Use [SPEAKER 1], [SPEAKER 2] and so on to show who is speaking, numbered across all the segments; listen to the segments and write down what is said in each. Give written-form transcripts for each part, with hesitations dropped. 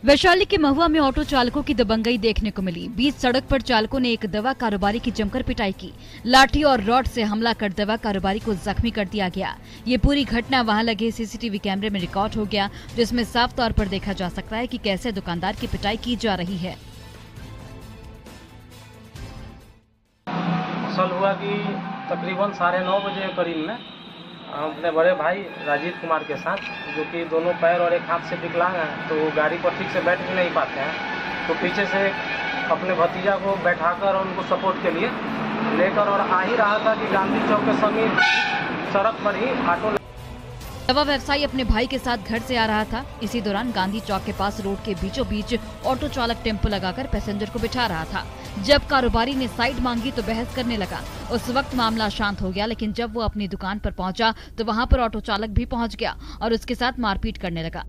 [SPEAKER 1] वैशाली के महुआ में ऑटो चालकों की दबंगई देखने को मिली। बीच सड़क पर चालकों ने एक दवा कारोबारी की जमकर पिटाई की। लाठी और रॉड से हमला कर दवा कारोबारी को जख्मी कर दिया गया। ये पूरी घटना वहां लगे सीसीटीवी कैमरे में रिकॉर्ड हो गया, जिसमें साफ तौर पर देखा जा सकता है कि कैसे दुकानदार की पिटाई की जा रही है।
[SPEAKER 2] असल हुआ कि तकरीबन 9:30 बजे करीब में अपने बड़े भाई राजीव कुमार के साथ, जो कि दोनों पैर और एक हाथ से विकलांग हैं, तो वो गाड़ी पर ठीक से बैठ भी नहीं पाते हैं, तो पीछे से अपने भतीजा को बैठाकर और उनको सपोर्ट के लिए लेकर और आ ही रहा था कि गांधी चौक के समीप सड़क पर ही ऑटो
[SPEAKER 1] दवा व्यवसायी अपने भाई के साथ घर से आ रहा था। इसी दौरान गांधी चौक के पास रोड के बीचों बीच ऑटो चालक टेम्पो लगाकर पैसेंजर को बिठा रहा था। जब कारोबारी ने साइड मांगी तो बहस करने लगा। उस वक्त मामला शांत हो गया, लेकिन जब वो अपनी दुकान पर पहुंचा तो वहां पर ऑटो चालक भी पहुंच गया और उसके साथ मारपीट करने लगा।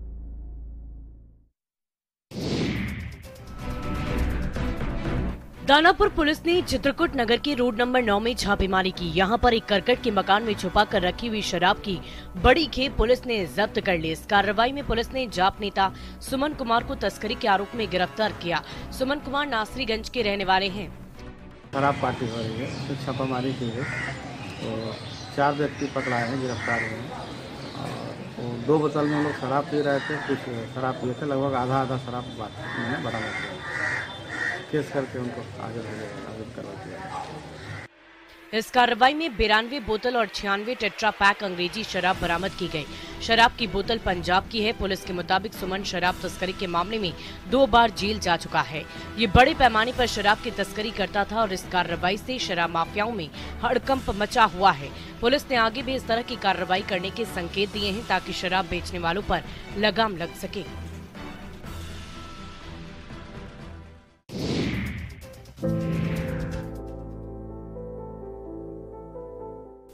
[SPEAKER 3] दानापुर पुलिस ने चित्रकूट नगर के रोड नंबर 9 में छापेमारी की। यहां पर एक करकट के मकान में छुपा कर रखी हुई शराब की बड़ी खेप पुलिस ने जब्त कर ली। इस कार्रवाई में पुलिस ने जाप नेता सुमन कुमार को तस्करी के आरोप में गिरफ्तार किया। सुमन कुमार नासरीगंज के रहने वाले हैं।
[SPEAKER 4] शराब पार्टी हो रही है, तो छापामारी की है, तो 4 व्यक्ति पकड़ाए हैं, गिरफ्तार हुए हैं। और 2 बोतल में लोग शराब पी रहे थे, कुछ शराब पिए थे, लगभग आधा शराब मैंने बरामद किया। केस करके उनको आगे करवा दिया।
[SPEAKER 3] इस कार्रवाई में 92 बोतल और 96 टेट्रा पैक अंग्रेजी शराब बरामद की गई। शराब की बोतल पंजाब की है। पुलिस के मुताबिक सुमन शराब तस्करी के मामले में 2 बार जेल जा चुका है। ये बड़े पैमाने पर शराब की तस्करी करता था और इस कार्रवाई से शराब माफियाओं में हड़कंप मचा हुआ है। पुलिस ने आगे भी इस तरह की कार्रवाई करने के संकेत दिए हैं ताकि शराब बेचने वालों पर लगाम लग सके।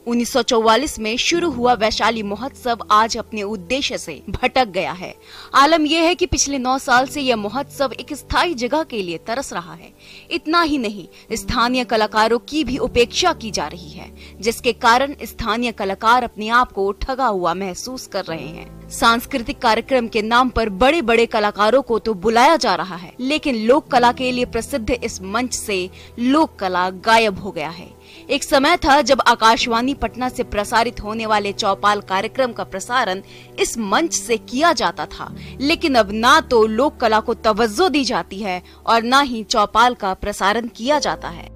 [SPEAKER 5] 1944 में शुरू हुआ वैशाली महोत्सव आज अपने उद्देश्य से भटक गया है। आलम यह है कि पिछले 9 साल से यह महोत्सव एक स्थायी जगह के लिए तरस रहा है। इतना ही नहीं, स्थानीय कलाकारों की भी उपेक्षा की जा रही है, जिसके कारण स्थानीय कलाकार अपने आप को ठगा हुआ महसूस कर रहे हैं। सांस्कृतिक कार्यक्रम के नाम पर बड़े बड़े कलाकारों को तो बुलाया जा रहा है, लेकिन लोक कला के लिए प्रसिद्ध इस मंच से लोक कला गायब हो गया है। एक समय था जब आकाशवाणी पटना से प्रसारित होने वाले चौपाल कार्यक्रम का प्रसारण इस मंच से किया जाता था, लेकिन अब ना तो लोक कला को तवज्जो दी जाती है और ना ही चौपाल का प्रसारण किया जाता है।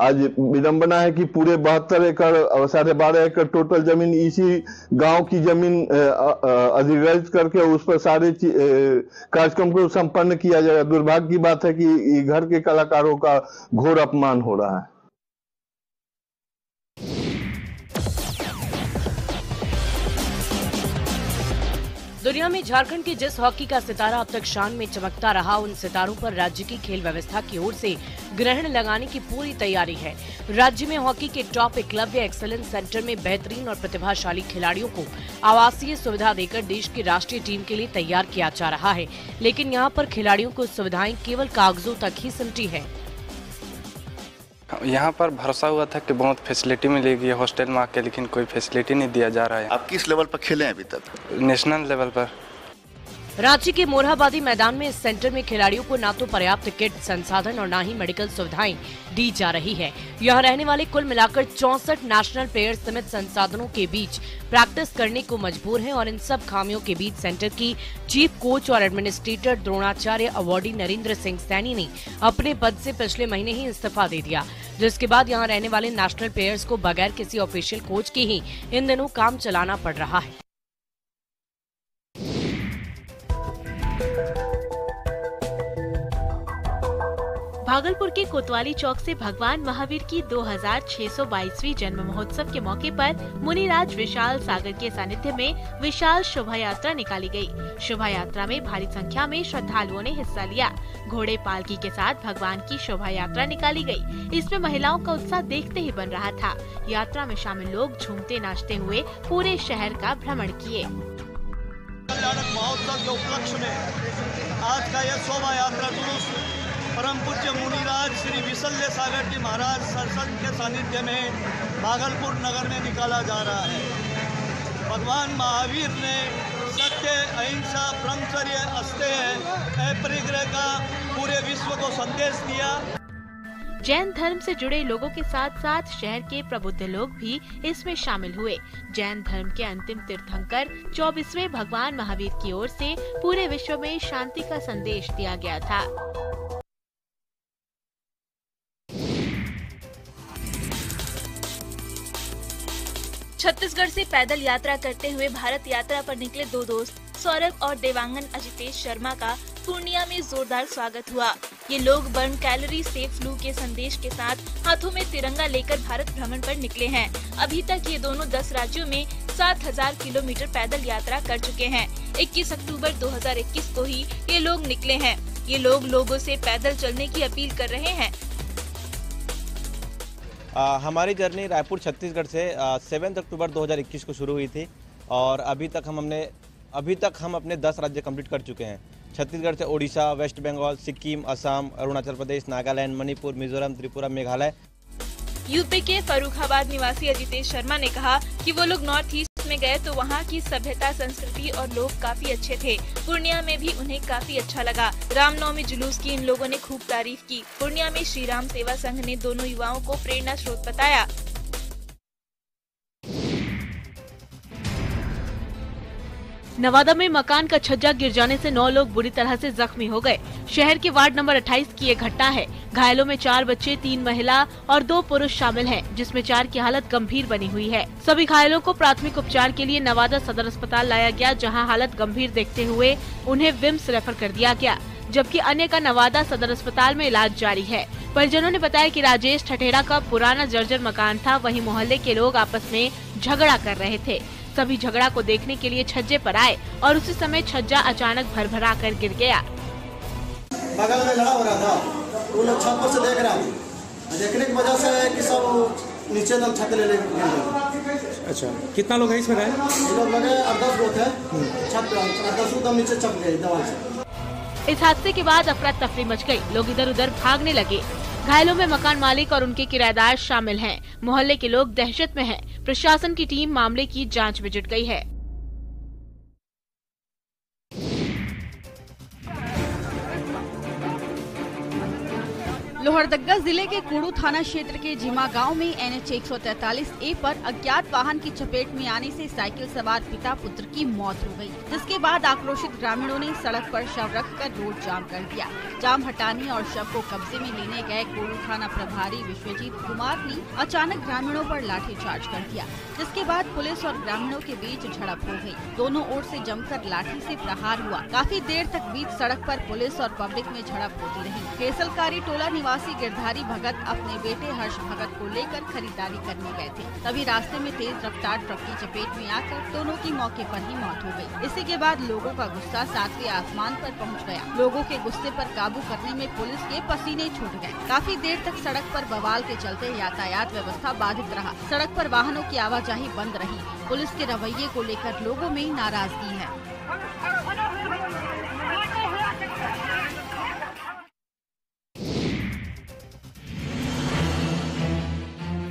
[SPEAKER 6] आज विडंबना है कि पूरे 72 एकड़ और 12.5 एकड़ टोटल जमीन इसी गांव की जमीन अधिग्रहित करके उस पर सारे कार्यक्रम को संपन्न किया जाएगा। दुर्भाग्य की बात है कि घर के कलाकारों का घोर अपमान हो रहा है।
[SPEAKER 3] दुनिया में झारखंड के जिस हॉकी का सितारा अब तक शान में चमकता रहा, उन सितारों पर राज्य की खेल व्यवस्था की ओर से ग्रहण लगाने की पूरी तैयारी है। राज्य में हॉकी के टॉप एकलव्य एक्सेलेंस सेंटर में बेहतरीन और प्रतिभाशाली खिलाड़ियों को आवासीय सुविधा देकर देश की राष्ट्रीय टीम के लिए तैयार किया जा रहा है, लेकिन यहाँ पर खिलाड़ियों को सुविधाएं केवल कागजों तक ही सिमटी है।
[SPEAKER 7] यहाँ पर भरोसा हुआ था कि बहुत फैसिलिटी मिलेगी हॉस्टल में आके, लेकिन कोई फैसिलिटी नहीं दिया जा रहा है।
[SPEAKER 8] आप किस लेवल पर खेले हैं अभी तक?
[SPEAKER 7] नेशनल लेवल पर।
[SPEAKER 3] रांची के मोरहाबादी मैदान में इस सेंटर में खिलाड़ियों को ना तो पर्याप्त किट, संसाधन और ना ही मेडिकल सुविधाएं दी जा रही है। यहाँ रहने वाले कुल मिलाकर 64 नेशनल प्लेयर्स समेत संसाधनों के बीच प्रैक्टिस करने को मजबूर हैं और इन सब खामियों के बीच सेंटर की चीफ कोच और एडमिनिस्ट्रेटर द्रोणाचार्य अवार्डी नरेंद्र सिंह सैनी ने अपने पद से पिछले महीने ही इस्तीफा दे दिया, जिसके बाद यहाँ रहने वाले नेशनल प्लेयर्स को बगैर किसी ऑफिशियल कोच के ही इन दिनों काम चलाना पड़ रहा है।
[SPEAKER 9] भागलपुर के कोतवाली चौक से भगवान महावीर की 2622वीं जन्म महोत्सव के मौके पर मुनिराज विशाल सागर के सानिध्य में विशाल शोभा यात्रा निकाली गई। शोभा यात्रा में भारी संख्या में श्रद्धालुओं ने हिस्सा लिया। घोड़े पालकी के साथ भगवान की शोभा यात्रा निकाली गई। इसमें महिलाओं का उत्साह देखते ही बन रहा था। यात्रा में शामिल लोग झूमते नाचते हुए पूरे शहर का भ्रमण किए।
[SPEAKER 10] महोत्सव के उपलक्ष्य में आज का यह शोभा यात्रा जुलूस परम पूज्य मुनिराज श्री विशल्य सागर जी महाराज सरसंघ के सानिध्य में भागलपुर नगर में निकाला जा रहा है। भगवान महावीर ने सत्य अहिंसा ब्रह्मचर्य अस्तेय परिग्रह का पूरे विश्व को संदेश दिया।
[SPEAKER 9] जैन धर्म से जुड़े लोगों के साथ साथ शहर के प्रबुद्ध लोग भी इसमें शामिल हुए। जैन धर्म के अंतिम तीर्थंकर 24वें भगवान महावीर की ओर से पूरे विश्व में शांति का संदेश दिया गया था।
[SPEAKER 8] छत्तीसगढ़ से पैदल यात्रा करते हुए भारत यात्रा पर निकले दो दोस्त सौरभ और देवांगन अजितेश शर्मा का पूर्णिया में जोरदार स्वागत हुआ। ये लोग बर्न कैलोरी सेव फ्लू के संदेश के साथ हाथों में तिरंगा लेकर भारत भ्रमण पर निकले हैं। अभी तक ये दोनों 10 राज्यों में 7000 किलोमीटर पैदल यात्रा कर चुके हैं। 21 अक्टूबर 2021 को ही ये लोग निकले हैं। ये लोग लोगों से पैदल चलने की अपील कर रहे हैं।
[SPEAKER 11] हमारी जर्नी रायपुर छत्तीसगढ़ से 7 अक्टूबर 2021 को शुरू हुई थी और अभी तक हम अपने 10 राज्य कंप्लीट कर चुके हैं। छत्तीसगढ़ से ओडिशा, वेस्ट बंगाल, सिक्किम, असम, अरुणाचल प्रदेश, नागालैंड, मणिपुर, मिजोरम, त्रिपुरा, मेघालय।
[SPEAKER 8] यूपी के फर्रुखाबाद निवासी अजितेश शर्मा ने कहा कि वो लोग नॉर्थ ईस्ट में गए तो वहाँ की सभ्यता, संस्कृति और लोग काफी अच्छे थे। पूर्णिया में भी उन्हें काफी अच्छा लगा। रामनवमी जुलूस की इन लोगों ने खूब तारीफ की। पूर्णिया में श्री राम सेवा संघ ने दोनों युवाओं को प्रेरणा स्रोत बताया।
[SPEAKER 9] नवादा में मकान का छज्जा गिर जाने से 9 लोग बुरी तरह से जख्मी हो गए। शहर के वार्ड नंबर 28 की ये घटना है। घायलों में 4 बच्चे, 3 महिला और 2 पुरुष शामिल हैं, जिसमें 4 की हालत गंभीर बनी हुई है। सभी घायलों को प्राथमिक उपचार के लिए नवादा सदर अस्पताल लाया गया, जहां हालत गंभीर देखते हुए उन्हें विम्स रेफर कर दिया गया, जबकि अन्य का नवादा सदर अस्पताल में इलाज जारी है। परिजनों ने बताया कि राजेश ठठेरा का पुराना जर्जर मकान था। वहीं मोहल्ले के लोग आपस में झगड़ा कर रहे थे। सभी झगड़ा को देखने के लिए छज्जे पर आए और उसी समय छज्जा अचानक भरभरा कर गिर गया।
[SPEAKER 12] बगल में लड़ा हो रहा था, वो लोग छत पर से देख रहा था। देखने की वजह से कि सब नीचे तक छत ले लेके।
[SPEAKER 13] अच्छा, कितना लोग हैं इसमें गए?
[SPEAKER 12] ये लोग लगे 8-10 लोग थे। छत 10 लोग नीचे चप गए दीवार से।
[SPEAKER 9] इस हादसे के बाद अफरा तफरी मच गई। लोग इधर उधर भागने लगे। घायलों में मकान मालिक और उनके किराएदार शामिल हैं। मोहल्ले के लोग दहशत में हैं। प्रशासन की टीम मामले की जांच में जुट गई है।
[SPEAKER 14] लोहरदगा जिले के कुड़ू थाना क्षेत्र के जिमा गांव में NH 143A पर अज्ञात वाहन की चपेट में आने से साइकिल सवार पिता पुत्र की मौत हो गई, जिसके बाद आक्रोशित ग्रामीणों ने सड़क पर शव रखकर रोड जाम कर दिया। जाम हटाने और शव को कब्जे में लेने गए कुड़ू थाना प्रभारी विश्वजीत कुमार ने अचानक ग्रामीणों पर लाठीचार्ज कर दिया, जिसके बाद पुलिस और ग्रामीणों के बीच झड़प हो गई। दोनों ओर से जमकर लाठी से प्रहार हुआ। काफी देर तक बीच सड़क पर पुलिस और पब्लिक में झड़प होती रही। केसलकारी टोला निवासी गिरधारी भगत अपने बेटे हर्ष भगत को लेकर खरीदारी करने गए थे। तभी रास्ते में तेज रफ्तार ट्रक की चपेट में आकर दोनों की मौके पर ही मौत हो गई। इसी के बाद लोगों का गुस्सा 7वें आसमान पर पहुंच गया। लोगों के गुस्से पर काबू करने में पुलिस के पसीने छूट गए। काफी देर तक सड़क पर बवाल के चलते यातायात व्यवस्था बाधित रहा। सड़क पर वाहनों की आवाजाही बंद रही। पुलिस के रवैये को लेकर लोगों में नाराजगी है।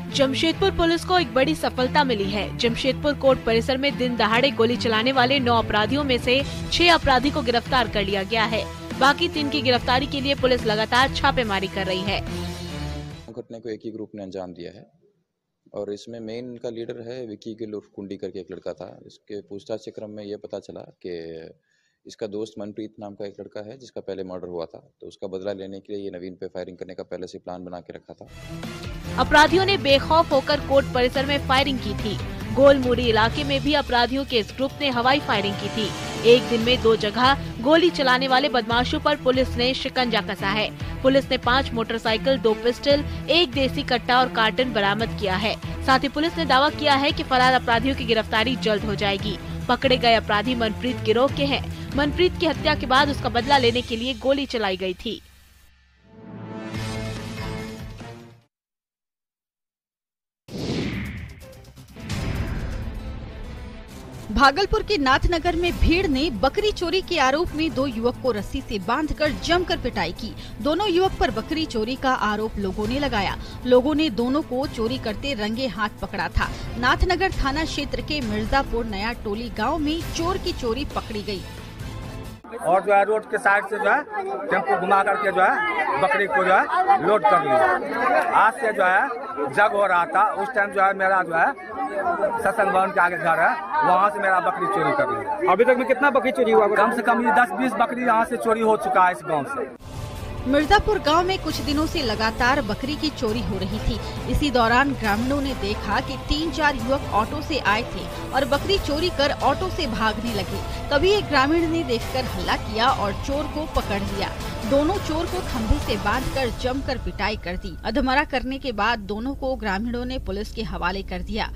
[SPEAKER 9] जमशेदपुर पुलिस को एक बड़ी सफलता मिली है। जमशेदपुर कोर्ट परिसर में दिन दहाड़े गोली चलाने वाले 9 अपराधियों में से 6 अपराधी को गिरफ्तार कर लिया गया है। बाकी 3 की गिरफ्तारी के लिए पुलिस लगातार छापेमारी कर रही है।
[SPEAKER 15] घटना को एक ही ग्रुप ने अंजाम दिया है और इसमें मेन का लीडर है विकी गिल उर्फ कुंडी करके एक लड़का था। इसके पूछताछ के क्रम में ये पता चला कि इसका दोस्त मनप्रीत नाम का एक लड़का है जिसका पहले मर्डर हुआ था, तो उसका बदला लेने के लिए ये नवीन पे फायरिंग करने का पहले से प्लान बना के रखा था।
[SPEAKER 9] अपराधियों ने बेखौफ होकर कोर्ट परिसर में फायरिंग की थी। गोलमुरी इलाके में भी अपराधियों के इस ग्रुप ने हवाई फायरिंग की थी। एक दिन में 2 जगह गोली चलाने वाले बदमाशों पर पुलिस ने शिकंजा कसा है। पुलिस ने 5 मोटरसाइकिल, 2 पिस्टल, 1 देसी कट्टा और कार्टन बरामद किया है। साथ ही पुलिस ने दावा किया है कि फरार अपराधियों की गिरफ्तारी जल्द हो जाएगी। पकड़े गए अपराधी मनप्रीत गिरोह के हैं। मनप्रीत की हत्या के बाद उसका बदला लेने के लिए गोली चलाई गई थी।
[SPEAKER 14] भागलपुर के नाथनगर में भीड़ ने बकरी चोरी के आरोप में 2 युवक को रस्सी से बांधकर जमकर पिटाई की। दोनों युवक पर बकरी चोरी का आरोप लोगों ने लगाया। लोगों ने दोनों को चोरी करते रंगे हाथ पकड़ा था। नाथनगर थाना क्षेत्र के मिर्जापुर नया टोली गांव में चोर की चोरी पकड़ी गई।
[SPEAKER 13] और जो है रोड के साइड से जो है टेम्पो घुमा करके जो है बकरी को जो है लोड कर लिया। आज से जो है जग हो रहा था, उस टाइम जो है मेरा जो है सत्संग भवन के आगे घर है, वहाँ से मेरा बकरी चोरी कर लिया।
[SPEAKER 16] अभी तक में कितना बकरी चोरी हुआ?
[SPEAKER 13] कम से कम ये 10-20 बकरी यहाँ से चोरी हो चुका है इस गाँव से।
[SPEAKER 14] मिर्जापुर गांव में कुछ दिनों से लगातार बकरी की चोरी हो रही थी। इसी दौरान ग्रामीणों ने देखा कि 3-4 युवक ऑटो से आए थे और बकरी चोरी कर ऑटो से भागने लगे। तभी एक ग्रामीण ने देखकर हल्ला किया और चोर को पकड़ लिया। दोनों चोर को खंभे से बांधकर जमकर पिटाई कर दी। अधमरा करने के बाद दोनों को ग्रामीणों ने पुलिस के हवाले कर दिया।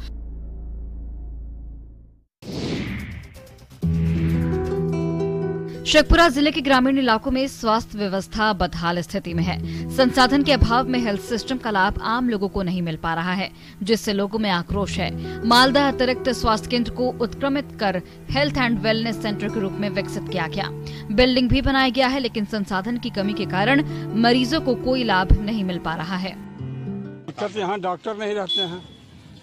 [SPEAKER 1] शेखपुरा जिले के ग्रामीण इलाकों में स्वास्थ्य व्यवस्था बदहाल स्थिति में है। संसाधन के अभाव में हेल्थ सिस्टम का लाभ आम लोगों को नहीं मिल पा रहा है, जिससे लोगों में आक्रोश है। मालदा अतिरिक्त स्वास्थ्य केंद्र को उत्क्रमित कर हेल्थ एंड वेलनेस सेंटर के रूप में विकसित किया गया। बिल्डिंग भी बनाया गया है, लेकिन संसाधन की कमी के कारण मरीजों को कोई लाभ नहीं मिल पा रहा है।
[SPEAKER 16] दिक्कत यहाँ डॉक्टर नहीं रहते हैं।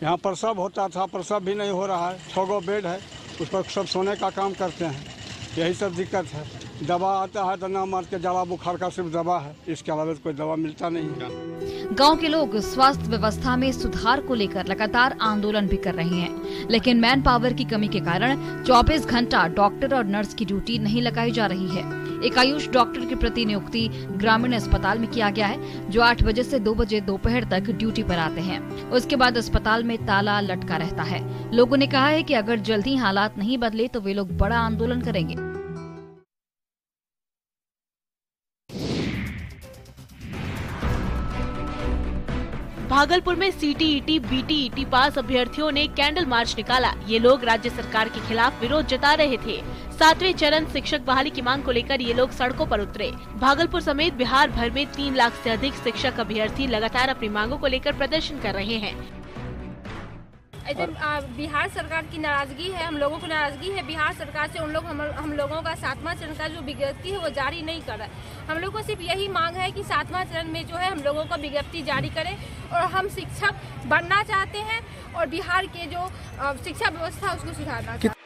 [SPEAKER 16] यहाँ प्रसव होता था, प्रसव भी नहीं हो रहा है। 6 गो बेड है, उस पर सब सोने का काम करते हैं। यही सब दिक्कत है। दवा आता है तो ना मार के दवा बुखार का सिर्फ दवा है, इसके अलावा कोई दवा मिलता नहीं है।
[SPEAKER 1] गांव के लोग स्वास्थ्य व्यवस्था में सुधार को लेकर लगातार आंदोलन भी कर रहे हैं, लेकिन मैन पावर की कमी के कारण 24 घंटा डॉक्टर और नर्स की ड्यूटी नहीं लगाई जा रही है। एक आयुष डॉक्टर की प्रतिनियुक्ति ग्रामीण अस्पताल में किया गया है, जो 8 बजे से 2 बजे दोपहर तक ड्यूटी पर आते हैं। उसके बाद अस्पताल में ताला लटका रहता है। लोगों ने कहा है कि अगर जल्द ही हालात नहीं बदले तो वे लोग बड़ा आंदोलन करेंगे।
[SPEAKER 9] भागलपुर में सीटीईटी, बीटीईटी पास अभ्यर्थियों ने कैंडल मार्च निकाला। ये लोग राज्य सरकार के खिलाफ विरोध जता रहे थे। 7वें चरण शिक्षक बहाली की मांग को लेकर ये लोग सड़कों पर उतरे। भागलपुर समेत बिहार भर में 3 लाख से अधिक शिक्षक अभ्यर्थी लगातार अपनी मांगों को लेकर प्रदर्शन कर रहे हैं।
[SPEAKER 17] बिहार सरकार की नाराजगी है, हम लोगों को नाराजगी है बिहार सरकार से। हम लोगों का 7वां चरण का जो विज्ञप्ति है वो जारी नहीं कर रहा है। हम लोग को सिर्फ यही मांग है कि 7वां चरण में जो है हम लोगों को विज्ञप्ति जारी करें, और हम शिक्षक बनना चाहते हैं और बिहार के जो शिक्षा व्यवस्था उसको सुधारना चाहते हैं।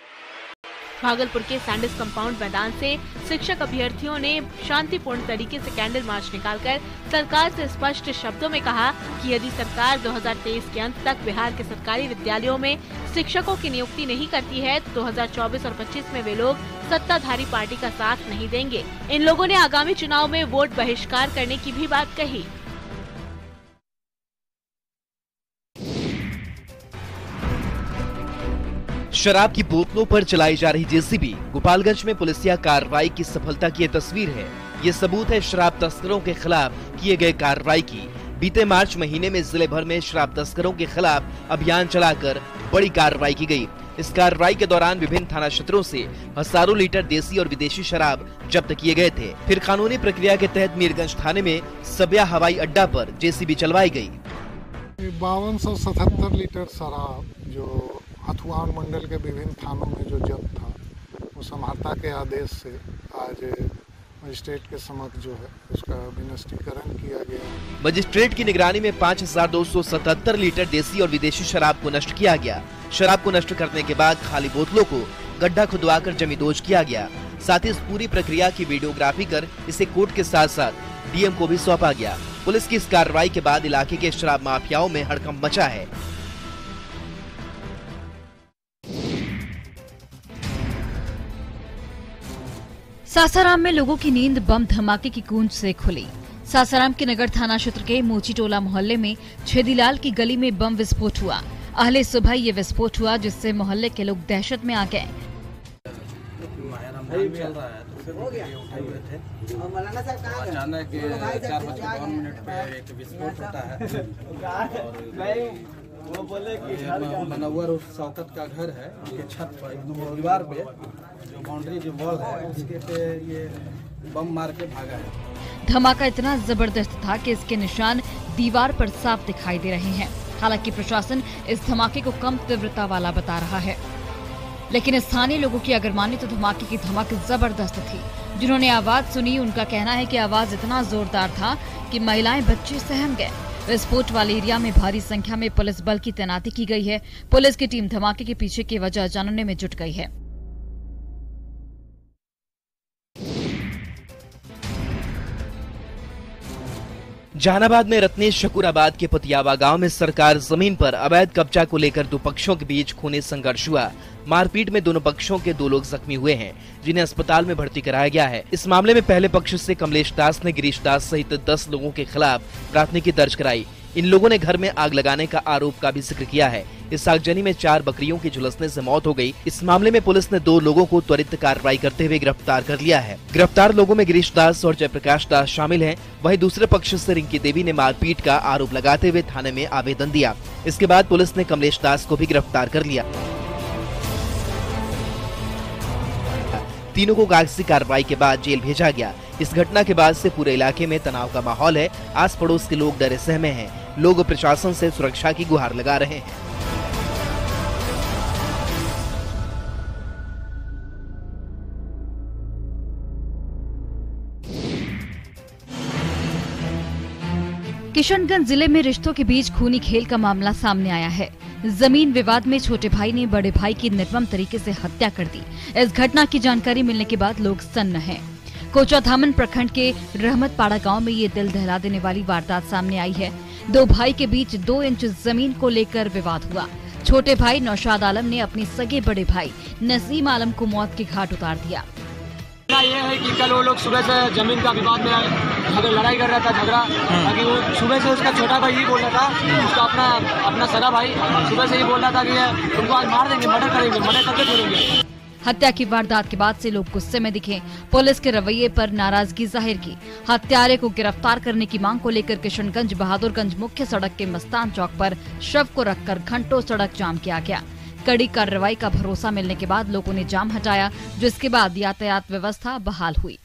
[SPEAKER 9] भागलपुर के सैंडिस कंपाउंड मैदान से शिक्षक अभ्यर्थियों ने शांतिपूर्ण तरीके से कैंडल मार्च निकालकर सरकार से स्पष्ट शब्दों में कहा कि यदि सरकार 2023 के अंत तक बिहार के सरकारी विद्यालयों में शिक्षकों की नियुक्ति नहीं करती है तो 2024 और 25 में वे लोग सत्ताधारी पार्टी का साथ नहीं देंगे। इन लोगों ने आगामी चुनाव में वोट बहिष्कार करने की भी बात कही।
[SPEAKER 18] शराब की बोतलों पर चलाई जा रही जेसीबी, गोपालगंज में पुलिसिया कार्रवाई की सफलता की तस्वीर है। ये सबूत है शराब तस्करों के खिलाफ किए गए कार्रवाई की। बीते मार्च महीने में जिले भर में शराब तस्करों के खिलाफ अभियान चलाकर बड़ी कार्रवाई की गई। इस कार्रवाई के दौरान विभिन्न थाना क्षेत्रों से हजारों लीटर देसी और विदेशी शराब जब्त किए गए थे। फिर कानूनी प्रक्रिया के तहत मीरगंज थाने में सब्या हवाई अड्डा पर जेसीबी चलवाई गई।
[SPEAKER 19] 5277 लीटर शराब जो हथुआन मंडल के विभिन्न थानों में जो जब्त था, वो समाहर्ता के आदेश से आज मजिस्ट्रेट के समक्ष जो है उसका विनिष्टीकरण किया गया।
[SPEAKER 18] मजिस्ट्रेट की निगरानी में 5277 लीटर देसी और विदेशी शराब को नष्ट किया गया। शराब को नष्ट करने के बाद खाली बोतलों को गड्ढा खुदवाकर जमींदोज किया गया। साथ ही इस पूरी प्रक्रिया की वीडियोग्राफी कर इसे कोर्ट के साथ साथ डीएम को भी सौंपा गया। पुलिस की इस कार्रवाई के बाद इलाके के शराब माफियाओं में हड़कंप मचा है।
[SPEAKER 1] सासाराम में लोगों की नींद बम धमाके की गूंज से खुली। सासाराम के नगर थाना क्षेत्र के मोची टोला मोहल्ले में छेदीलाल की गली में बम विस्फोट हुआ। अहले सुबह ये विस्फोट हुआ, जिससे मोहल्ले के लोग दहशत में आ गए।
[SPEAKER 20] अचानक 4:52 पे एक विस्फोट होता है। वो बोले कि मनोवर और शौकत का घर है, उसके छत पर दीवार पे जो बाउंड्री जो वॉल है उसके पे ये बम मार के भागा है।
[SPEAKER 1] धमाका इतना जबरदस्त था कि इसके निशान दीवार पर साफ दिखाई दे रहे हैं। हालांकि प्रशासन इस धमाके को कम तीव्रता वाला बता रहा है। लेकिन स्थानीय लोगों की अगर माने तो धमाके की धमक जबरदस्त थी। जिन्होंने आवाज सुनी उनका कहना है कि आवाज इतना जोरदार था कि महिलाएं बच्चे सहम गए। विस्फोट वाले एरिया में भारी संख्या में पुलिस बल की तैनाती की गई है। पुलिस की टीम धमाके के पीछे की वजह जानने में जुट गई है।
[SPEAKER 18] जहानाबाद में रत्नेश शकूराबाद के पतियावा गांव में सरकार जमीन पर अवैध कब्जा को लेकर दो पक्षों के बीच खूनी संघर्ष हुआ। मारपीट में दोनों पक्षों के 2 लोग जख्मी हुए हैं, जिन्हें अस्पताल में भर्ती कराया गया है। इस मामले में पहले पक्ष से कमलेश दास ने गिरीश दास सहित 10 लोगों के खिलाफ प्राथमिकी दर्ज कराई। इन लोगों ने घर में आग लगाने का आरोप का भी जिक्र किया है। इस आगजनी में 4 बकरियों की झुलसने से मौत हो गई। इस मामले में पुलिस ने 2 लोगों को त्वरित कार्रवाई करते हुए गिरफ्तार कर लिया है। गिरफ्तार लोगों में गिरीश दास और जयप्रकाश दास शामिल हैं। वहीं दूसरे पक्ष से रिंकी देवी ने मारपीट का आरोप लगाते हुए थाने में आवेदन दिया। इसके बाद पुलिस ने कमलेश दास को भी गिरफ्तार कर लिया। तीनों को कागजी कार्रवाई के बाद जेल भेजा गया। इस घटना के बाद से पूरे इलाके में तनाव का माहौल है। आस पड़ोस के लोग डरे सहमे हैं। लोग प्रशासन से सुरक्षा की गुहार लगा रहे हैं।
[SPEAKER 1] किशनगंज जिले में रिश्तों के बीच खूनी खेल का मामला सामने आया है। जमीन विवाद में छोटे भाई ने बड़े भाई की निर्मम तरीके से हत्या कर दी। इस घटना की जानकारी मिलने के बाद लोग सन्न हैं। कोचाधामन प्रखंड के रहमतपाड़ा गांव में ये दिल दहला देने वाली वारदात सामने आई है। 2 भाई के बीच 2 इंच जमीन को लेकर विवाद हुआ। छोटे भाई नौशाद आलम ने अपने सगे बड़े भाई नसीम आलम को मौत के घाट उतार दिया।
[SPEAKER 21] ये है कि कल वो लोग सुबह से जमीन का विवाद में लड़ाई कर रहा था, झगड़ा। ताकि वो सुबह से उसका छोटा भाई ये बोल रहा था, उसका अपना सगा भाई सुबह से ये बोल रहा था कि तुमको आज मार देंगे, मर्डर करेंगे, मर्डर करके छोड़ेंगे।
[SPEAKER 1] हत्या की वारदात के बाद से लोग गुस्से में दिखे। पुलिस के रवैये पर नाराजगी जाहिर की। हत्यारे को गिरफ्तार करने की मांग को लेकर किशनगंज बहादुरगंज मुख्य सड़क के मस्तान चौक पर शव को रखकर घंटों सड़क जाम किया गया। कड़ी कार्रवाई का भरोसा मिलने के बाद लोगों ने जाम हटाया, जिसके बाद यातायात व्यवस्था बहाल हुई।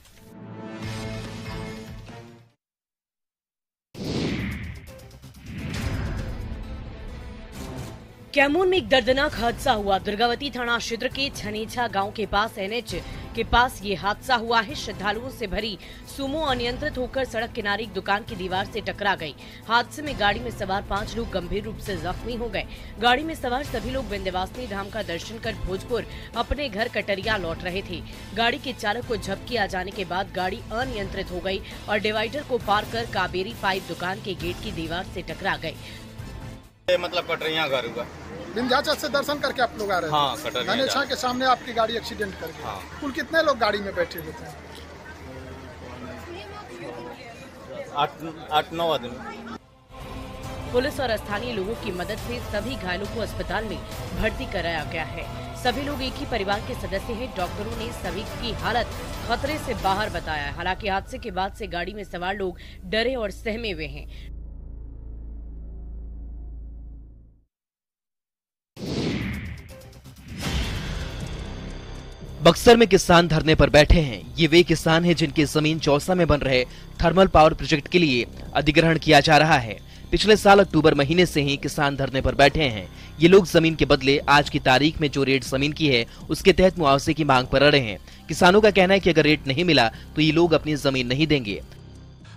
[SPEAKER 3] कैमूर में एक दर्दनाक हादसा हुआ। दुर्गावती थाना क्षेत्र के छनेछा गांव के पास एनएच के पास ये हादसा हुआ है। श्रद्धालुओं से भरी सुमो अनियंत्रित होकर सड़क किनारे एक दुकान की दीवार से टकरा गई। हादसे में गाड़ी में सवार 5 लोग गंभीर रूप से जख्मी हो गए। गाड़ी में सवार सभी लोग विंध्यवासिनी धाम का दर्शन कर भोजपुर अपने घर कटरिया लौट रहे थे। गाड़ी के चालक को झपकी आ जाने के बाद गाड़ी अनियंत्रित हो गई और डिवाइडर को पार कर कावेरी पाइप दुकान के गेट की दीवार से टकरा गई।
[SPEAKER 22] मतलब कटरिया घर हुआ,
[SPEAKER 19] विंध्याचल से दर्शन करके आप लोग आ रहे
[SPEAKER 22] हाँ,
[SPEAKER 19] हैं। छनेछा के सामने आपकी गाड़ी एक्सीडेंट कर गई।
[SPEAKER 22] हाँ।
[SPEAKER 19] कुल कितने लोग गाड़ी में बैठे हुए थे?
[SPEAKER 22] 8-9 आदमी।
[SPEAKER 3] पुलिस और स्थानीय लोगों की मदद से सभी घायलों को अस्पताल में भर्ती कराया गया है। सभी लोग एक ही परिवार के सदस्य हैं। डॉक्टरों ने सभी की हालत खतरे से बाहर बताया है। हालांकि हादसे के बाद से गाड़ी में सवार लोग डरे और सहमे हुए हैं।
[SPEAKER 18] बक्सर में किसान धरने पर बैठे हैं। ये वे किसान हैं जिनकी जमीन चौसा में बन रहे थर्मल पावर प्रोजेक्ट के लिए अधिग्रहण किया जा रहा है। पिछले साल अक्टूबर महीने से ही किसान धरने पर बैठे हैं। ये लोग जमीन के बदले आज की तारीख में जो रेट जमीन की है उसके तहत मुआवजे की मांग पर अड़े हैं। किसानों का कहना है कि अगर रेट नहीं मिला तो ये लोग अपनी जमीन नहीं देंगे।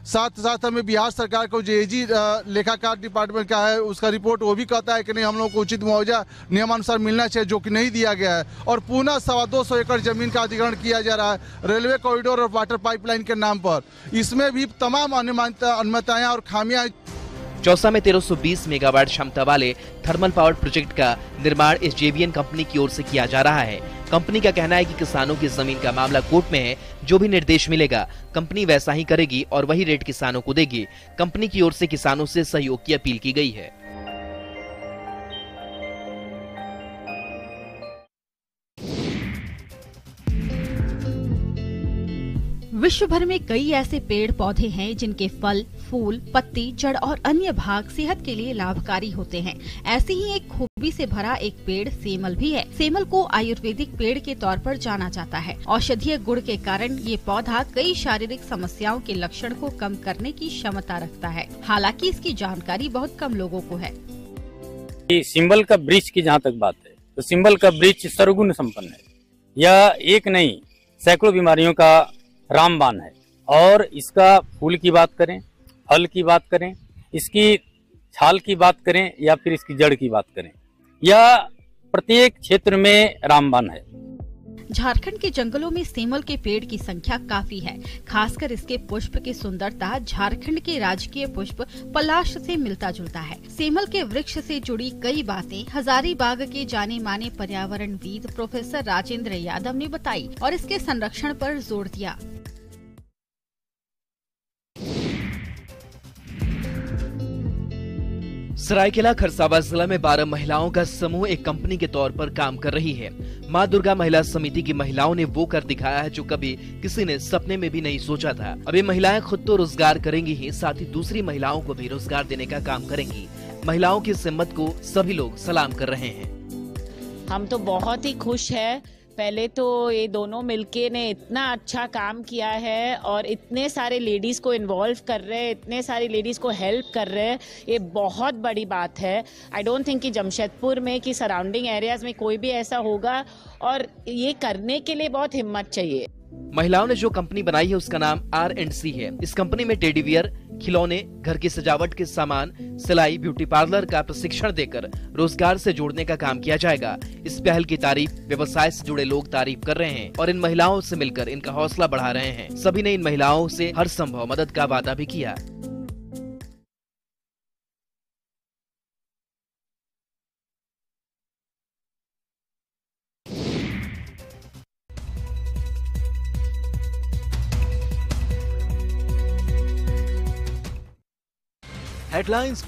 [SPEAKER 23] साथ हमें बिहार सरकार को जो एजी लेखाकार डिपार्टमेंट का है उसका रिपोर्ट वो भी कहता है कि नहीं, हम लोग को उचित मुआवजा नियमानुसार मिलना चाहिए, जो कि नहीं दिया गया है। और पुनः 225 एकड़ जमीन का अधिग्रहण किया जा रहा है रेलवे कॉरिडोर और वाटर पाइपलाइन के नाम पर। इसमें भी तमाम अनियमितताएं और खामियां।
[SPEAKER 18] चौसा में 1320 मेगावाट क्षमता वाले थर्मल पावर प्रोजेक्ट का निर्माण एसजेवीएन कंपनी की ओर से किया जा रहा है। कंपनी का कहना है कि किसानों की जमीन का मामला कोर्ट में है। जो भी निर्देश मिलेगा कंपनी वैसा ही करेगी और वही रेट किसानों को देगी। कंपनी की ओर से किसानों से सहयोग की अपील की गई है।
[SPEAKER 14] विश्व भर में कई ऐसे पेड़ पौधे हैं जिनके फल, फूल, पत्ती, जड़ और अन्य भाग सेहत के लिए लाभकारी होते हैं। ऐसी ही एक खूबी से भरा एक पेड़ सेमल भी है। सेमल को आयुर्वेदिक पेड़ के तौर पर जाना जाता है। औषधीय गुण के कारण ये पौधा कई शारीरिक समस्याओं के लक्षण को कम करने की क्षमता रखता है। हालांकि इसकी जानकारी बहुत कम लोगों को है।
[SPEAKER 24] सिंबल का वृक्ष की जहाँ तक बात है
[SPEAKER 2] तो सिंबल का वृक्ष सर्वगुण संपन्न है। यह एक नहीं सैकड़ों बीमारियों का रामबाण है। और इसका फूल की बात करें, फल की बात करें, इसकी छाल की बात करें या फिर इसकी जड़ की बात करें, यह प्रत्येक क्षेत्र में रामबाण है।
[SPEAKER 14] झारखंड के जंगलों में सेमल के पेड़ की संख्या काफी है। खासकर इसके पुष्प की सुंदरता झारखंड के राजकीय पुष्प पलाश से मिलता जुलता है। सेमल के वृक्ष से जुड़ी कई बातें हजारीबाग के जाने माने पर्यावरणविद प्रोफेसर राजेंद्र यादव ने बताई और इसके संरक्षण पर जोर दिया।
[SPEAKER 18] सरायकेला खरसावां जिला में 12 महिलाओं का समूह एक कंपनी के तौर पर काम कर रही है। मां दुर्गा महिला समिति की महिलाओं ने वो कर दिखाया है जो कभी किसी ने सपने में भी नहीं सोचा था। अब ये महिलाएं खुद तो रोजगार करेंगी ही, साथ ही दूसरी महिलाओं को भी रोजगार देने का काम करेंगी। महिलाओं की इस हिम्मत को सभी लोग सलाम कर रहे हैं।
[SPEAKER 4] हम तो बहुत ही खुश है। पहले तो ये दोनों मिलके ने इतना अच्छा काम किया है और इतने सारे लेडीज को इन्वॉल्व कर रहे हैं, इतने सारी लेडीज को हेल्प कर रहे हैं, ये बहुत बड़ी बात है। आई डोंट थिंक कि जमशेदपुर में कि सराउंडिंग एरियाज में कोई भी ऐसा होगा और ये करने के लिए बहुत हिम्मत चाहिए।
[SPEAKER 18] महिलाओं ने जो कंपनी बनाई है उसका नाम R&C है। इस कंपनी में टेडी बियर, खिलौने, घर की सजावट के सामान, सिलाई, ब्यूटी पार्लर का प्रशिक्षण देकर रोजगार से जोड़ने का काम किया जाएगा। इस पहल की तारीफ व्यवसाय से जुड़े लोग तारीफ कर रहे हैं और इन महिलाओं से मिलकर इनका हौसला बढ़ा रहे हैं। सभी ने इन महिलाओं से हर संभव मदद का वादा भी किया।
[SPEAKER 5] हेडलाइंस